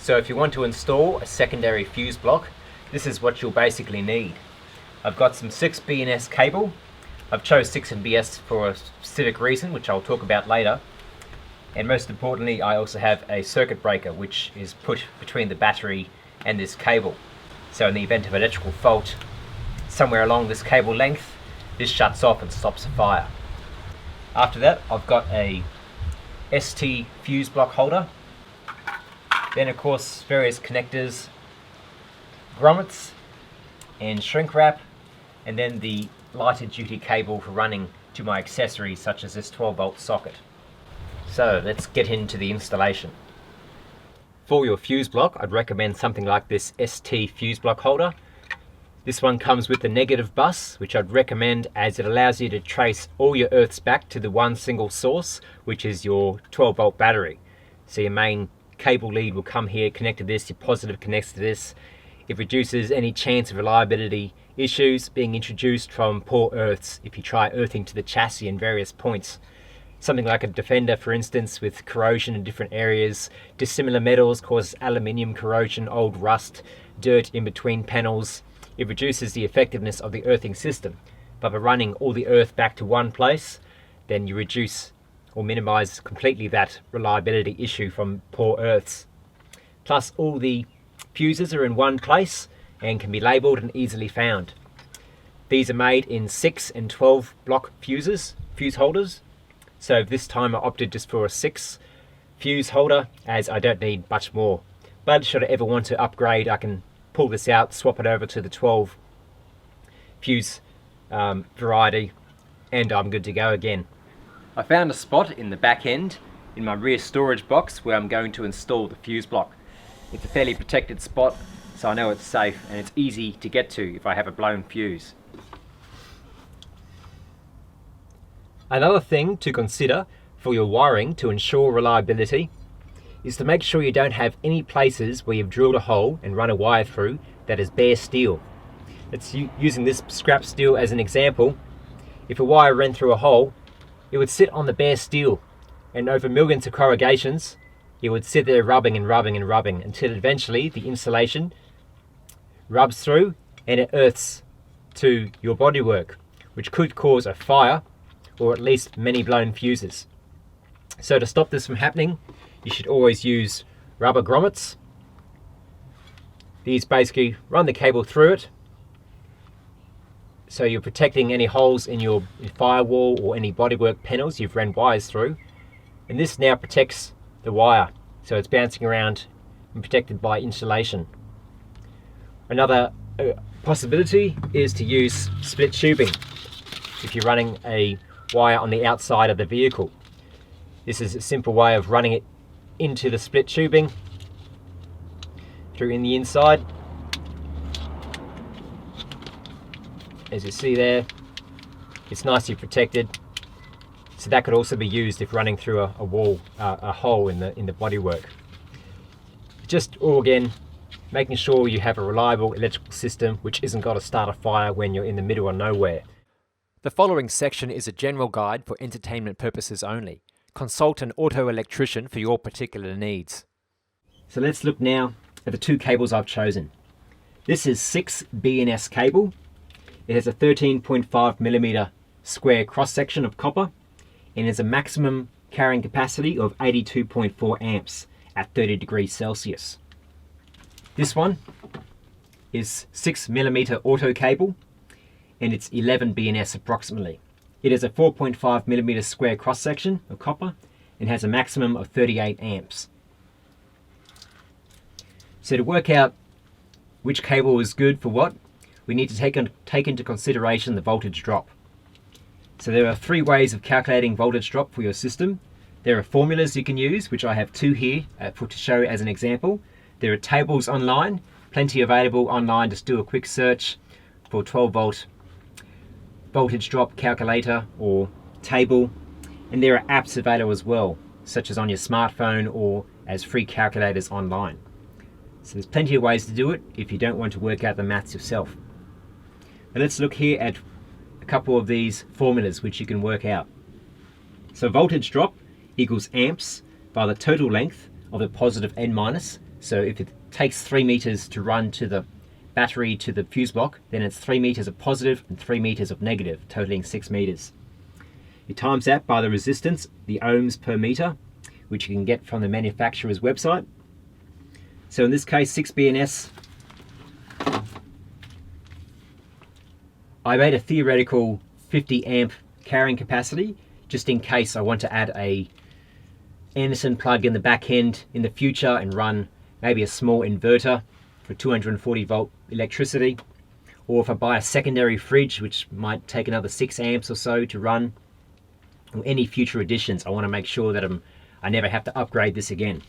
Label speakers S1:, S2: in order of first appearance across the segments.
S1: So if you want to install a secondary fuse block, this is what you'll basically need. I've got some 6BNS cable. I've chose 6BNS for a specific reason, which I'll talk about later. And most importantly, I also have a circuit breaker, which is put between the battery and this cable. So in the event of electrical fault somewhere along this cable length, this shuts off and stops the fire. After that, I've got a ST fuse block holder. Then of course, various connectors, grommets, and shrink wrap, and then the lighter duty cable for running to my accessories such as this 12-volt socket. So let's get into the installation. For your fuse block, I'd recommend something like this ST fuse block holder. This one comes with the negative bus, which I'd recommend as it allows you to trace all your earths back to the one single source, which is your 12-volt battery. So your main cable lead will come here, connect to this, your positive connects to this. It reduces any chance of reliability issues being introduced from poor earths if you try earthing to the chassis in various points. Something like a Defender, for instance, with corrosion in different areas. Dissimilar metals cause aluminium corrosion, old rust, dirt in between panels. It reduces the effectiveness of the earthing system. But by running all the earth back to one place, then you reduce or minimize completely that reliability issue from poor earths. Plus, all the fuses are in one place and can be labelled and easily found. These are made in 6 and 12 block fuse holders. So this time I opted just for a 6 fuse holder as I don't need much more. But should I ever want to upgrade, I can pull this out, swap it over to the 12 fuse variety, and I'm good to go again. I found a spot in the back end in my rear storage box where I'm going to install the fuse block. It's a fairly protected spot, so I know it's safe and it's easy to get to if I have a blown fuse. Another thing to consider for your wiring to ensure reliability is to make sure you don't have any places where you've drilled a hole and run a wire through that is bare steel. It's using this scrap steel as an example. If a wire ran through a hole, it would sit on the bare steel, and over millions of corrugations, it would sit there rubbing and rubbing and rubbing until eventually the insulation rubs through and it earths to your bodywork, which could cause a fire or at least many blown fuses. So to stop this from happening, you should always use rubber grommets. These basically run the cable through it, so you're protecting any holes in your firewall or any bodywork panels you've ran wires through. And this now protects the wire, so it's bouncing around and protected by insulation. Another possibility is to use split tubing if you're running a wire on the outside of the vehicle. This is a simple way of running it into the split tubing through in the inside. As you see there, it's nicely protected. So that could also be used if running through a wall, a hole in the bodywork. Just all again, making sure you have a reliable electrical system which isn't got to start a fire when you're in the middle of nowhere. The following section is a general guide for entertainment purposes only. Consult an auto electrician for your particular needs. So let's look now at the two cables I've chosen. This is 6BNS cable. It has a 13.5mm square cross section of copper and has a maximum carrying capacity of 82.4 amps at 30 degrees Celsius. This one is 6mm auto cable and it's 11 BNS approximately. It has a 4.5mm square cross section of copper and has a maximum of 38 amps. So to work out which cable is good for what, we need to take into consideration the voltage drop. So there are 3 ways of calculating voltage drop for your system. There are formulas you can use, which I have 2 here to show as an example. There are tables online, plenty available online. Just do a quick search for 12-volt voltage drop calculator or table. And there are apps available as well, such as on your smartphone or as free calculators online. So there's plenty of ways to do it if you don't want to work out the maths yourself. Now let's look here at a couple of these formulas which you can work out. So voltage drop equals amps by the total length of the positive N minus So if it takes 3 meters to run to the battery to the fuse block, then it's 3 meters of positive and 3 meters of negative, totaling 6 meters. It times that by the resistance, the ohms per meter, which you can get from the manufacturer's website. So in this case, 6BNS, I made a theoretical 50 amp carrying capacity, just in case I want to add a Anderson plug in the back end in the future and run maybe a small inverter for 240 volt electricity, or if I buy a secondary fridge which might take another 6 amps or so to run, or any future additions, I want to make sure that I never have to upgrade this again.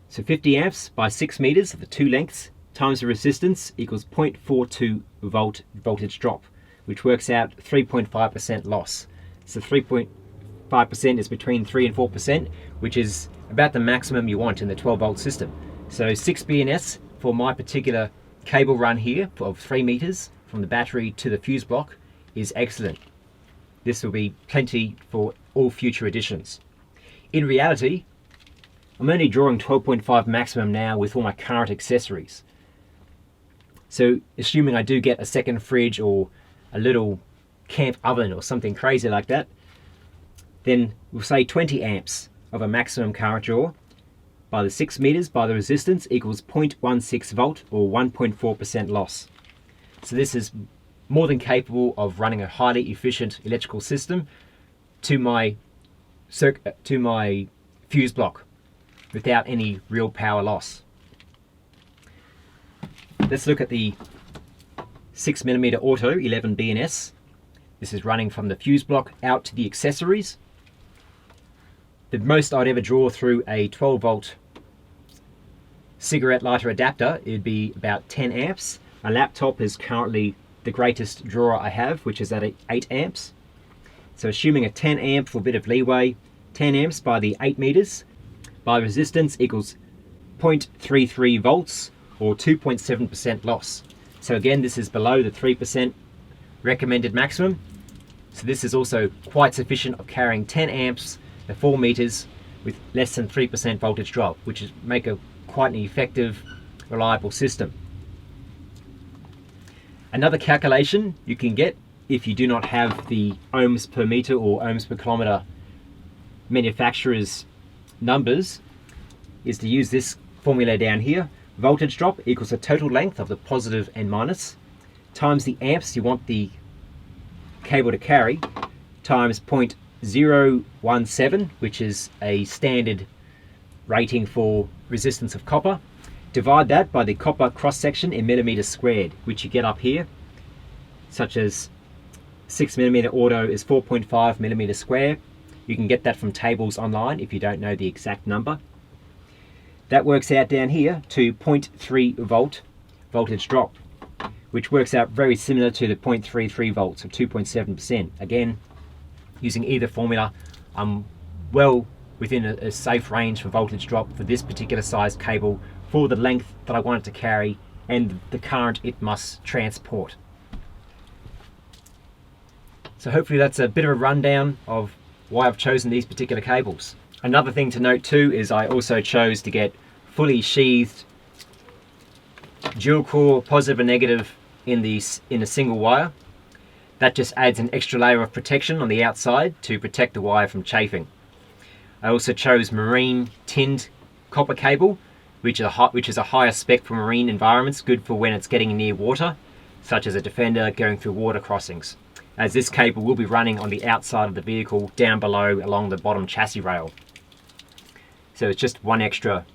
S1: So 50 amps by 6 meters of the two lengths times the resistance equals 0.42 volt voltage drop, which works out 3.5% loss. So 3.5% is between 3 and 4%, which is about the maximum you want in the 12 volt system. So 6BNS for my particular cable run here of 3 meters from the battery to the fuse block is excellent. This will be plenty for all future additions. In reality, I'm only drawing 12.5 maximum now with all my current accessories. So assuming I do get a second fridge or a little camp oven or something crazy like that, then we'll say 20 amps of a maximum current draw by the 6 meters by the resistance equals 0.16 volt or 1.4% loss. So this is more than capable of running a highly efficient electrical system to my fuse block without any real power loss. Let's look at the 6mm auto 11BNS. This is running from the fuse block out to the accessories. The most I'd ever draw through a 12 volt cigarette lighter adapter, it'd be about 10 amps. My laptop is currently the greatest drawer I have, which is at 8 amps. So assuming a 10 amp for a bit of leeway, 10 amps by the 8 meters by resistance equals 0.33 volts or 2.7% loss. So again, this is below the 3% recommended maximum. So this is also quite sufficient of carrying 10 amps at 4 meters with less than 3% voltage drop, which is make a quite an effective, reliable system. Another calculation you can get if you do not have the ohms per meter or ohms per kilometer manufacturer's numbers is to use this formula down here. Voltage drop equals the total length of the positive and minus times the amps you want the cable to carry times 0.017, which is a standard rating for resistance of copper. Divide that by the copper cross section in millimeters squared, which you get up here, such as 6mm auto is 4.5 millimeters square. You can get that from tables online if you don't know the exact number. That works out down here to 0.3 volt voltage drop, which works out very similar to the 0.33 volts or 2.7%. Again, using either formula, I'm well within a safe range for voltage drop for this particular size cable for the length that I want it to carry and the current it must transport. So hopefully that's a bit of a rundown of why I've chosen these particular cables. Another thing to note too is I also chose to get fully sheathed dual core positive and negative in a single wire. That just adds an extra layer of protection on the outside to protect the wire from chafing. I also chose marine tinned copper cable, which is a higher spec for marine environments, good for when it's getting near water, such as a Defender going through water crossings, as this cable will be running on the outside of the vehicle down below along the bottom chassis rail. So it's just one extra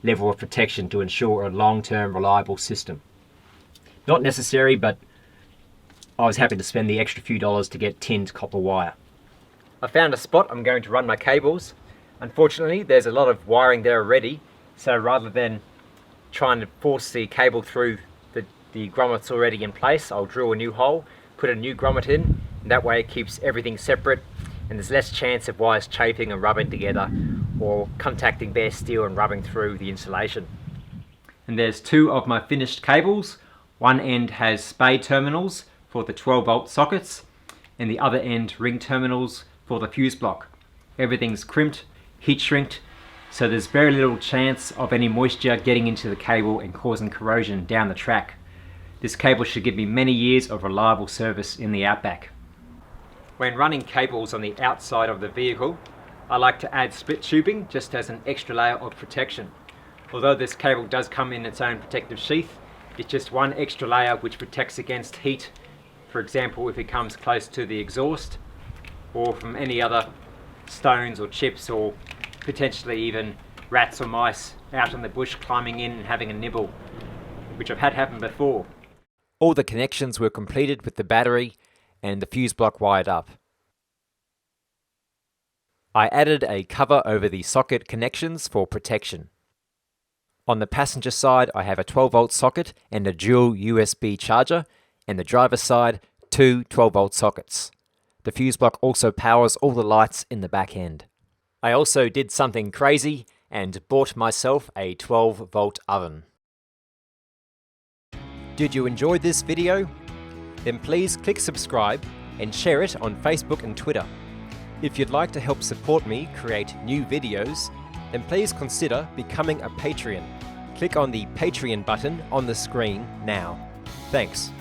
S1: level of protection to ensure a long-term reliable system. Not necessary, but I was happy to spend the extra few dollars to get tinned copper wire. I found a spot I'm going to run my cables. Unfortunately, there's a lot of wiring there already, so rather than trying to force the cable through the grommets already in place, I'll drill a new hole, put a new grommet in, and that way it keeps everything separate and there's less chance of wires chafing and rubbing together or contacting bare steel and rubbing through the insulation. And there's two of my finished cables. One end has spade terminals for the 12 volt sockets and the other end ring terminals for the fuse block. Everything's crimped, heat shrinked, so there's very little chance of any moisture getting into the cable and causing corrosion down the track. This cable should give me many years of reliable service in the Outback. When running cables on the outside of the vehicle, I like to add split tubing just as an extra layer of protection. Although this cable does come in its own protective sheath, it's just one extra layer which protects against heat, for example if it comes close to the exhaust, or from any other stones or chips, or potentially even rats or mice out in the bush climbing in and having a nibble, which I've had happen before. All the connections were completed with the battery and the fuse block wired up. I added a cover over the socket connections for protection. On the passenger side, I have a 12-volt socket and a dual USB charger, and the driver's side, two 12-volt sockets. The fuse block also powers all the lights in the back end. I also did something crazy and bought myself a 12-volt oven. Did you enjoy this video? Then please click subscribe and share it on Facebook and Twitter. If you'd like to help support me create new videos, then please consider becoming a Patreon. Click on the Patreon button on the screen now. Thanks.